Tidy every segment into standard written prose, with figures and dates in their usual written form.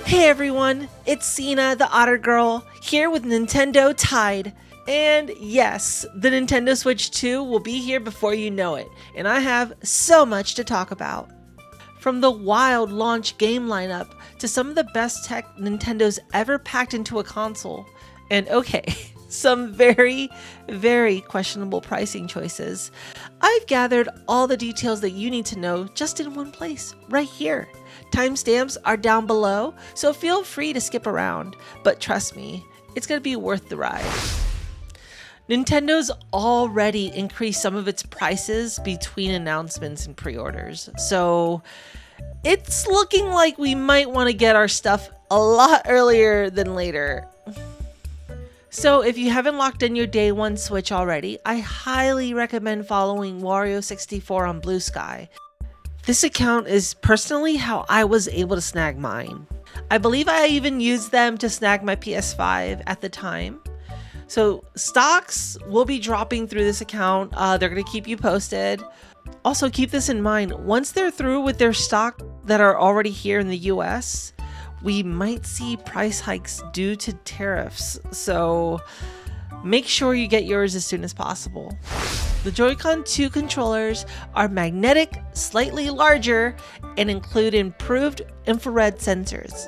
Hey everyone, it's Cena, the Otter Girl, here with Nintendo Tide. And yes, the Nintendo Switch 2 will be here before you know it, and I have so much to talk about. From the wild launch game lineup to some of the best tech Nintendo's ever packed into a console, and okay, some very, very questionable pricing choices, I've gathered all the details that you need to know just in one place, right here. Timestamps are down below, so feel free to skip around, but trust me, it's going to be worth the ride. Nintendo's already increased some of its prices between announcements and pre-orders, so it's looking like we might want to get our stuff a lot earlier than later. So if you haven't locked in your day one Switch already, I highly recommend following Wario64 on Blue Sky. This account is personally how I was able to snag mine. I believe I even used them to snag my PS5 at the time. So stocks will be dropping through this account. They're going to keep you posted. Also keep this in mind, once they're through with their stock that are already here in the US, we might see price hikes due to tariffs. So make sure you get yours as soon as possible. The Joy-Con 2 controllers are magnetic, slightly larger, and include improved infrared sensors.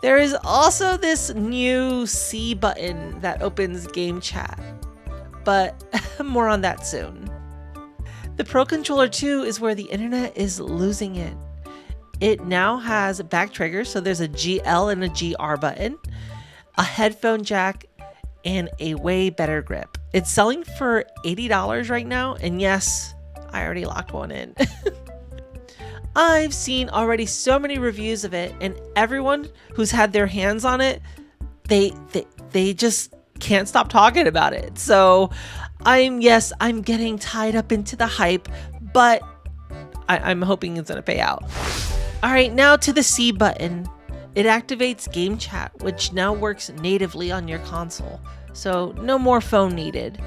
There is also this new C button that opens game chat, but more on that soon. The Pro Controller 2 is where the internet is losing it. It now has back triggers, so there's a GL and a GR button, a headphone jack, and a way better grip. It's selling for $80 right now, and yes, I already locked one in. I've seen already so many reviews of it, and everyone who's had their hands on it, they just can't stop talking about it. So I'm getting tied up into the hype, but I'm hoping it's gonna pay out. All right, now to the C button. It activates game chat, which now works natively on your console, so no more phone needed.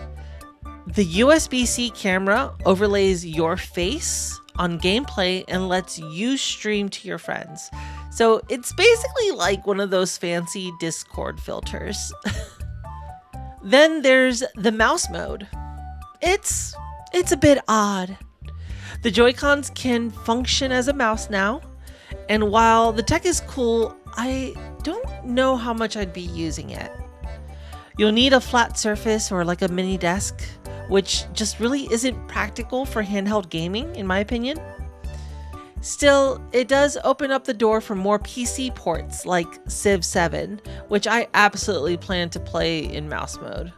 The USB-C camera overlays your face on gameplay and lets you stream to your friends. So it's basically like one of those fancy Discord filters. Then there's the mouse mode. It's a bit odd. The Joy-Cons can function as a mouse now, and while the tech is cool, I don't know how much I'd be using it. You'll need a flat surface or like a mini desk, which just really isn't practical for handheld gaming, in my opinion. Still, it does open up the door for more PC ports like Civ 7, which I absolutely plan to play in mouse mode.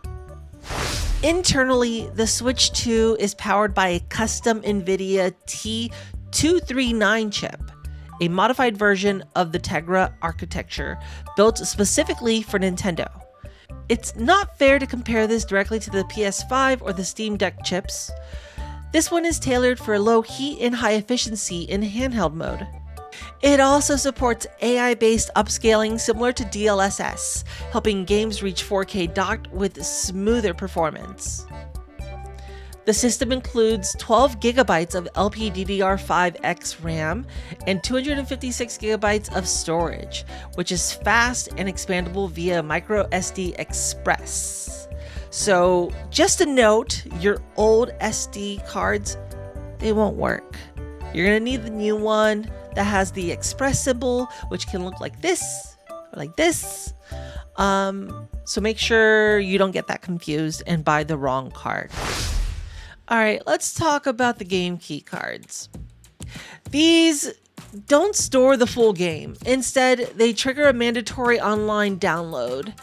Internally, the Switch 2 is powered by a custom NVIDIA T239 chip, a modified version of the Tegra architecture built specifically for Nintendo. It's not fair to compare this directly to the PS5 or the Steam Deck chips. This one is tailored for low heat and high efficiency in handheld mode. It also supports AI-based upscaling similar to DLSS, helping games reach 4K docked with smoother performance. The system includes 12 gigabytes of LPDDR5X RAM and 256 gigabytes of storage, which is fast and expandable via microSD Express. So just a note, your old SD cards, they won't work. You're gonna need the new one that has the Express symbol, which can look like this or like this. So make sure you don't get that confused and buy the wrong card. All right, let's talk about the game key cards. These don't store the full game. Instead, they trigger a mandatory online download.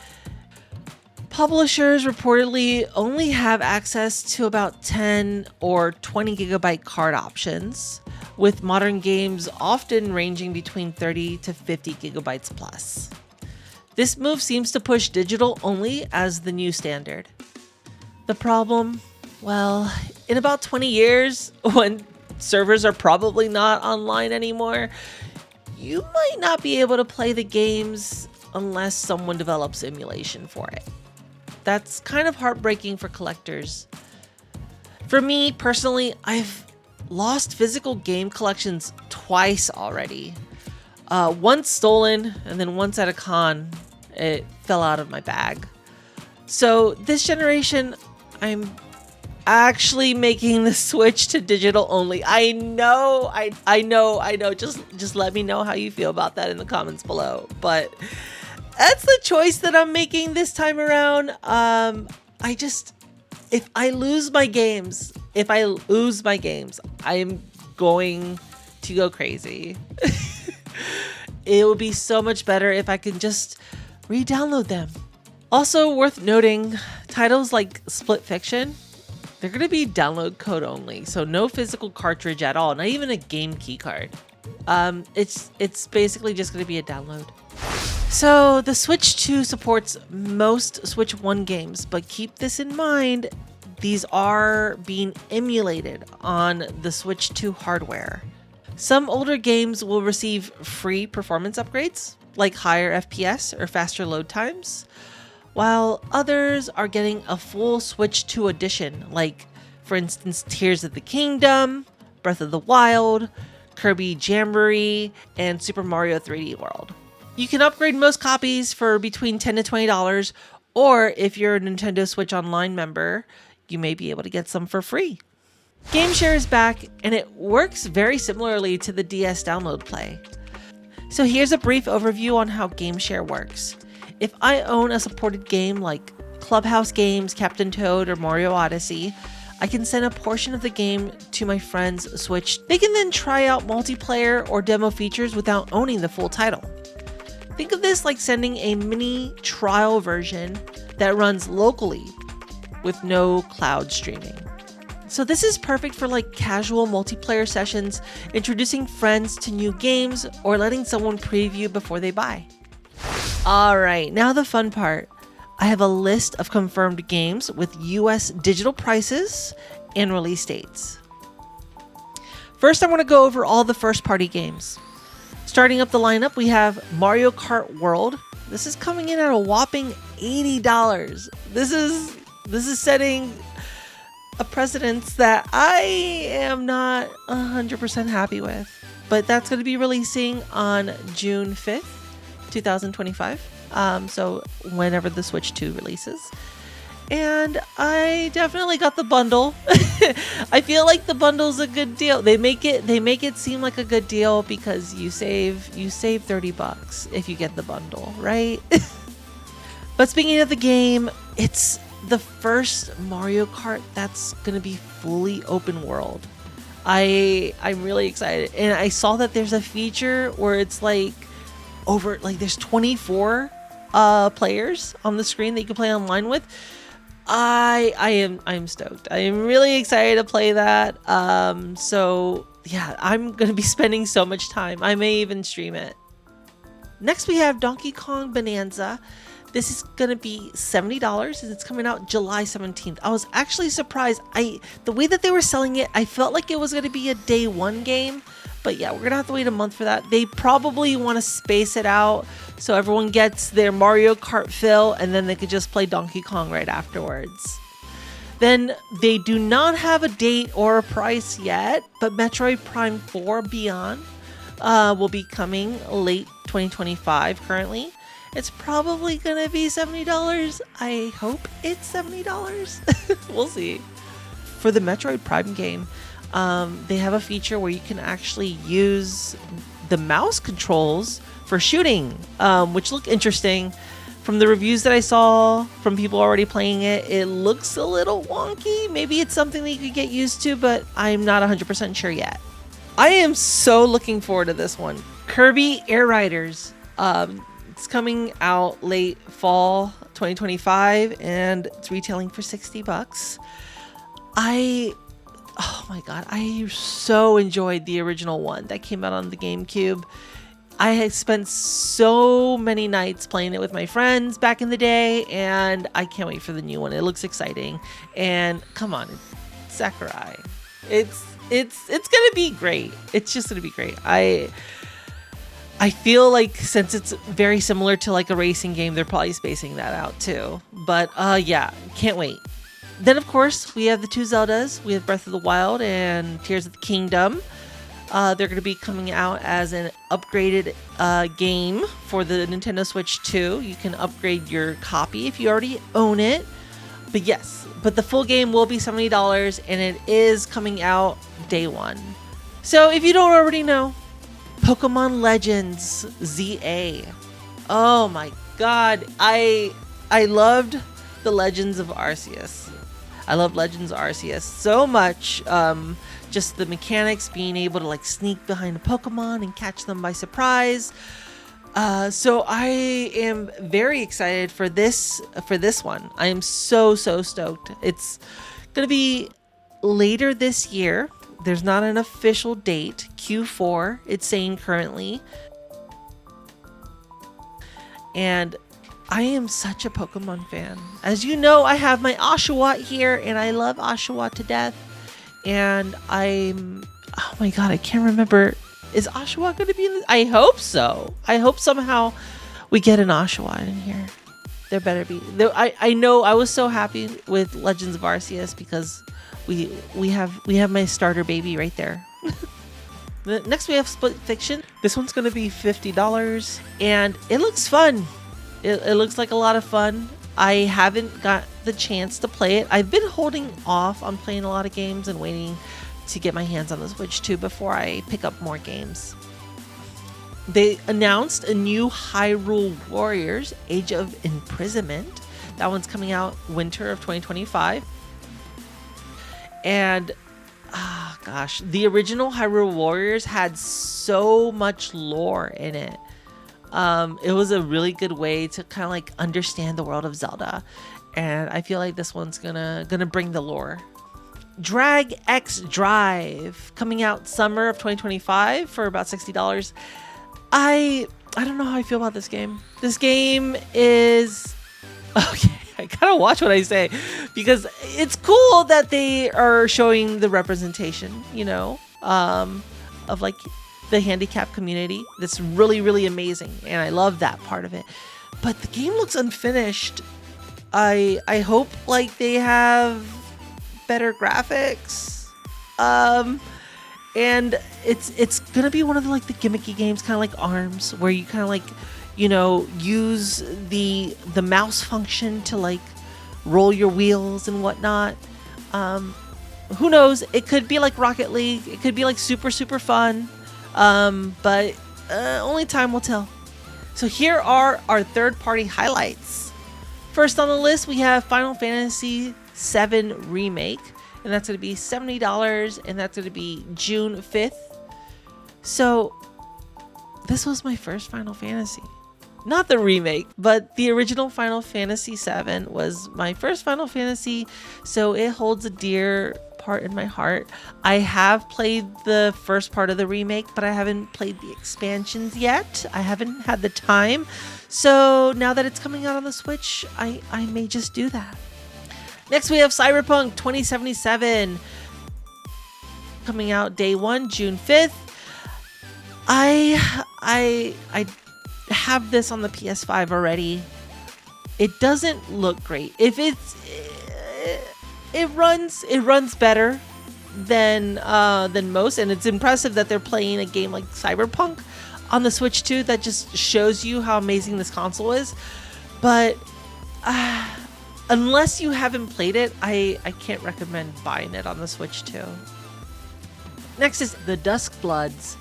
Publishers reportedly only have access to about 10 or 20 gigabyte card options, with modern games often ranging between 30 to 50 gigabytes plus. This move seems to push digital only as the new standard. The problem? Well, in about 20 years, when servers are probably not online anymore, you might not be able to play the games unless someone develops emulation for it. That's kind of heartbreaking for collectors. For me, personally, I've lost physical game collections twice already. Once stolen, and then once at a con, it fell out of my bag. So this generation, I'm actually making the switch to digital only. I know. Just let me know how you feel about that in the comments below. But that's the choice that I'm making this time around. If I lose my games, I'm going to go crazy. It would be so much better if I could just re-download them. Also worth noting, titles like Split Fiction, they're going to be download code only, so no physical cartridge at all, not even a game key card. It's basically just going to be a download. So the Switch 2 supports most Switch 1 games, but keep this in mind, these are being emulated on the Switch 2 hardware. Some older games will receive free performance upgrades, like higher FPS or faster load times, while others are getting a full Switch 2 edition, like, for instance, Tears of the Kingdom, Breath of the Wild, Kirby Jamboree, and Super Mario 3D World. You can upgrade most copies for between $10 to $20, or if you're a Nintendo Switch Online member, you may be able to get some for free. GameShare is back, and it works very similarly to the DS Download Play. So here's a brief overview on how GameShare works. If I own a supported game like Clubhouse Games, Captain Toad, or Mario Odyssey, I can send a portion of the game to my friend's Switch. They can then try out multiplayer or demo features without owning the full title. Think of this like sending a mini trial version that runs locally with no cloud streaming. So this is perfect for like casual multiplayer sessions, introducing friends to new games, or letting someone preview before they buy. All right, now the fun part. I have a list of confirmed games with US digital prices and release dates. First, I want to go over all the first-party games. Starting up the lineup, we have Mario Kart World. This is coming in at a whopping $80. This is setting a precedence that I am not 100% happy with. But that's going to be releasing on June 5th, 2025. So whenever the Switch 2 releases. And I definitely got the bundle. I feel like the bundle's a good deal. They make it seem like a good deal because you save $30 if you get the bundle, right? But speaking of the game, it's the first Mario Kart that's going to be fully open world. I'm really excited. And I saw that there's a feature where it's like there's 24 players on the screen that you can play online with. I'm stoked. I am really excited to play that. So yeah, I'm gonna be spending so much time. I may even stream it. Next we have Donkey Kong Bonanza. This is gonna be $70 and it's coming out July 17th. I was actually surprised. The way that they were selling it, I felt like it was gonna be a day one game. But yeah, we're gonna have to wait a month for that. They probably want to space it out so everyone gets their Mario Kart fill and then they could just play Donkey Kong right afterwards. Then they do not have a date or a price yet, but Metroid Prime 4 Beyond will be coming late 2025 currently. It's probably gonna be $70. I hope it's $70. We'll see. For the Metroid Prime game, they have a feature where you can actually use the mouse controls for shooting, which look interesting. From the reviews that I saw from people already playing it, it looks a little wonky. Maybe it's something that you could get used to, but I'm not 100% sure yet. I am so looking forward to this one. Kirby Air Riders. It's coming out late fall 2025 and it's retailing for $60. Oh my god, I so enjoyed the original one that came out on the GameCube. I had spent so many nights playing it with my friends back in the day, and I can't wait for the new one. It looks exciting. And come on, it's Sakurai. It's gonna be great. It's just gonna be great. I feel like since it's very similar to like a racing game, they're probably spacing that out too. But yeah, can't wait. Then, of course, we have the two Zeldas. We have Breath of the Wild and Tears of the Kingdom. They're going to be coming out as an upgraded game for the Nintendo Switch 2. You can upgrade your copy if you already own it. But yes, but the full game will be $70 and it is coming out day one. So if you don't already know, Pokemon Legends ZA. Oh my god, I loved the Legends of Arceus. I love Legends of Arceus so much. Just the mechanics, being able to like sneak behind a Pokemon and catch them by surprise. So I am very excited for this one. I am so stoked. It's gonna be later this year. There's not an official date. Q4 it's saying currently. And I am such a Pokemon fan. As you know, I have my Oshawott here and I love Oshawott to death. And oh my god, I can't remember. Is Oshawott going to be in this? I hope so. I hope somehow we get an Oshawott in here. There better be. I know I was so happy with Legends of Arceus because we have my starter baby right there. Next we have Split Fiction. This one's going to be $50 and it looks fun. It looks like a lot of fun. I haven't got the chance to play it. I've been holding off on playing a lot of games and waiting to get my hands on the Switch 2 before I pick up more games. They announced a new Hyrule Warriors Age of Imprisonment. That one's coming out winter of 2025. And gosh, the original Hyrule Warriors had so much lore in it. It was a really good way to kind of like understand the world of Zelda, and I feel like this one's gonna bring the lore. Drag X Drive coming out summer of 2025 for about $60. I don't know how I feel about this game. This game is okay. I gotta watch what I say because it's cool that they are showing the representation, you know, of like the handicap community. That's really amazing and I love that part of it, but the game looks unfinished. I hope like they have better graphics, and it's gonna be one of the like the gimmicky games, kind of like ARMS, where you kind of like, you know, use the mouse function to like roll your wheels and whatnot. Who knows, it could be like Rocket League, it could be like super fun. But only time will tell. So here are our third-party highlights. First on the list, we have Final Fantasy VII Remake, and that's going to be $70, and that's going to be June 5th. So this was my first Final Fantasy. Not the remake, but the original Final Fantasy VII was my first Final Fantasy, so it holds a dear part in my heart. I have played the first part of the remake, but I haven't played the expansions yet. I haven't had the time. So now that it's coming out on the Switch, I may just do that. Next we have Cyberpunk 2077 coming out day one, June 5th. I have this on the PS5 already. It doesn't look great. If it runs better than most, and it's impressive that they're playing a game like Cyberpunk on the Switch 2. That just shows you how amazing this console is. But unless you haven't played it, I can't recommend buying it on the Switch 2. Next is the Duskbloods.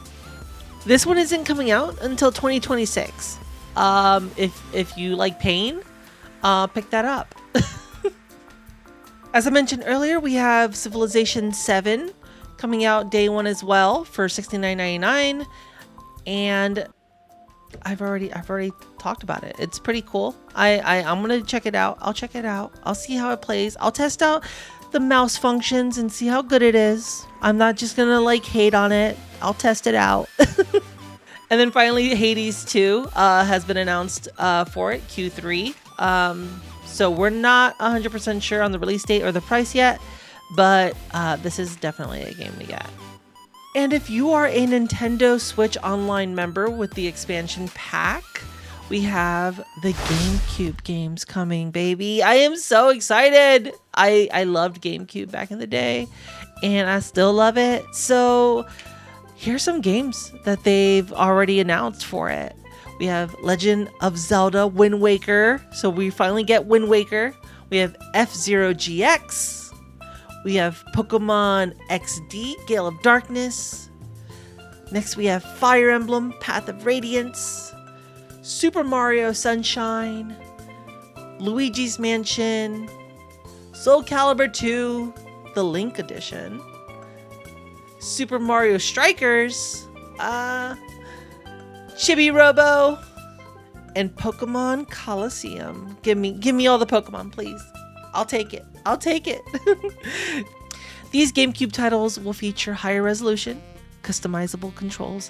This one isn't coming out until 2026. If you like pain, pick that up. As I mentioned earlier, we have Civilization 7 coming out day one as well for $69.99, and I've already talked about it. It's pretty cool. I'm gonna check it out. I'll check it out. I'll see how it plays. I'll test out the mouse functions and see how good it is. I'm not just gonna like hate on it. I'll test it out. And then finally, Hades 2 has been announced for it, Q3. So we're not 100% sure on the release date or the price yet, but this is definitely a game to get. And if you are a Nintendo Switch Online member with the expansion pack, we have the GameCube games coming, baby. I am so excited. I loved GameCube back in the day, and I still love it. So here's some games that they've already announced for it. We have Legend of Zelda Wind Waker. So we finally get Wind Waker. We have F-Zero GX. We have Pokemon XD, Gale of Darkness. Next we have Fire Emblem, Path of Radiance. Super Mario Sunshine. Luigi's Mansion. Soul Calibur 2, the Link Edition. Super Mario Strikers. Chibi Robo. And Pokemon Coliseum. Give me all the Pokemon, please. I'll take it. I'll take it. These GameCube titles will feature higher resolution, customizable controls,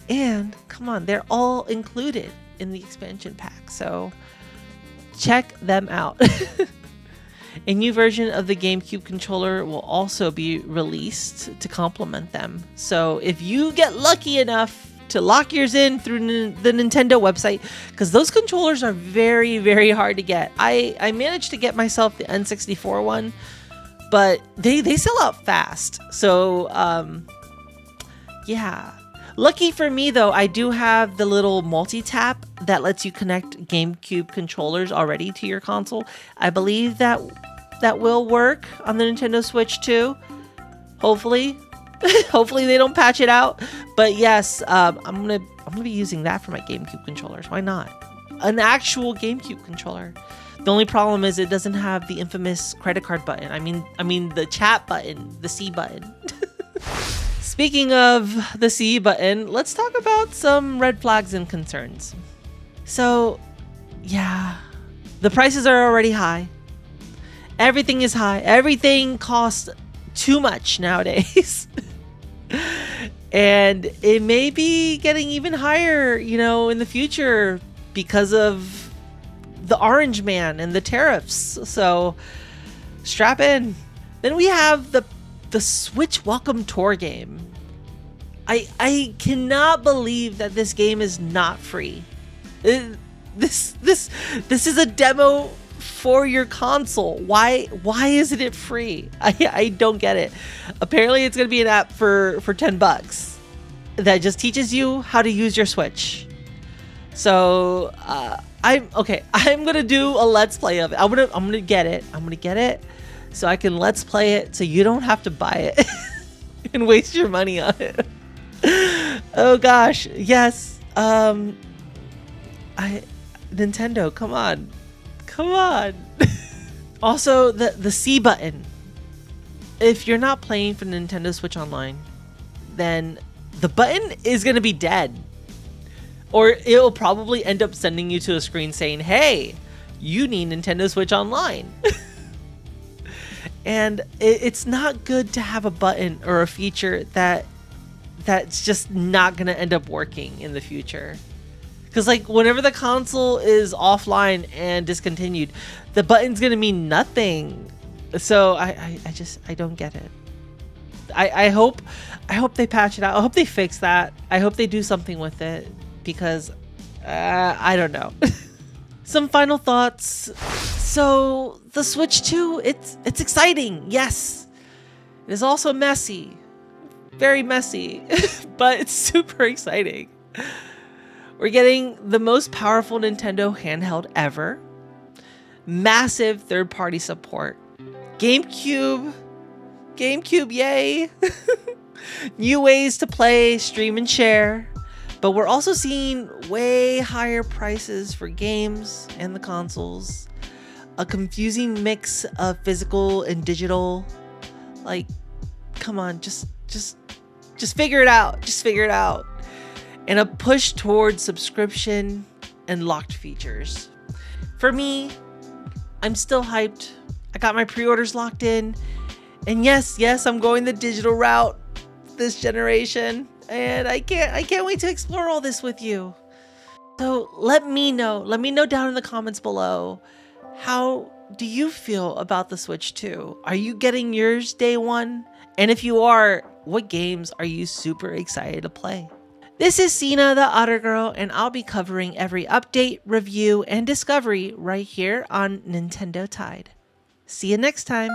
and come on, they're all included in the expansion pack. So check them out. A new version of the GameCube controller will also be released to complement them. So if you get lucky enough to lock yours in through the Nintendo website, because those controllers are very, very hard to get. I managed to get myself the N64 one, but they sell out fast. So yeah. Lucky for me though, I do have the little multi-tap that lets you connect GameCube controllers already to your console. I believe that will work on the Nintendo Switch too. Hopefully. Hopefully they don't patch it out. But yes, I'm gonna be using that for my GameCube controllers. Why not? An actual GameCube controller. The only problem is it doesn't have the infamous credit card button. I mean the chat button, the C button. Speaking of the C button, let's talk about some red flags and concerns. So, yeah, the prices are already high. Everything is high. Everything costs too much nowadays. And it may be getting even higher, in the future because of the Orange Man and the tariffs. So strap in. Then we have the Switch Welcome Tour game. I cannot believe that this game is not free. This is a demo for your console. Why isn't it free? I don't get it. Apparently it's gonna be an app for $10 that just teaches you how to use your Switch. So I'm gonna do a let's play of it. I'm gonna get it so I can let's play it so you don't have to buy it and waste your money on it. Oh gosh, yes. Nintendo, come on. Also, the C button. If you're not playing for Nintendo Switch Online, then the button is going to be dead. Or it'll probably end up sending you to a screen saying, hey, you need Nintendo Switch Online. And it's not good to have a button or a feature that's just not going to end up working in the future. Because whenever the console is offline and discontinued, the button's gonna mean nothing. So I don't get it. I hope they patch it out. I hope they fix that. I hope they do something with it because I don't know. Some final thoughts. So the Switch 2, it's exciting. Yes, it is also messy, very messy, but it's super exciting. We're getting the most powerful Nintendo handheld ever. Massive third-party support. GameCube, yay. New ways to play, stream, and share. But we're also seeing way higher prices for games and the consoles. A confusing mix of physical and digital. Come on, just figure it out. Just figure it out. And a push towards subscription and locked features. For me, I'm still hyped. I got my pre-orders locked in. And yes, I'm going the digital route this generation. And I can't wait to explore all this with you. So let me know down in the comments below. How do you feel about the Switch 2? Are you getting yours day one? And if you are, what games are you super excited to play? This is Cena, the Otter Girl, and I'll be covering every update, review, and discovery right here on Nintendo Tide. See you next time.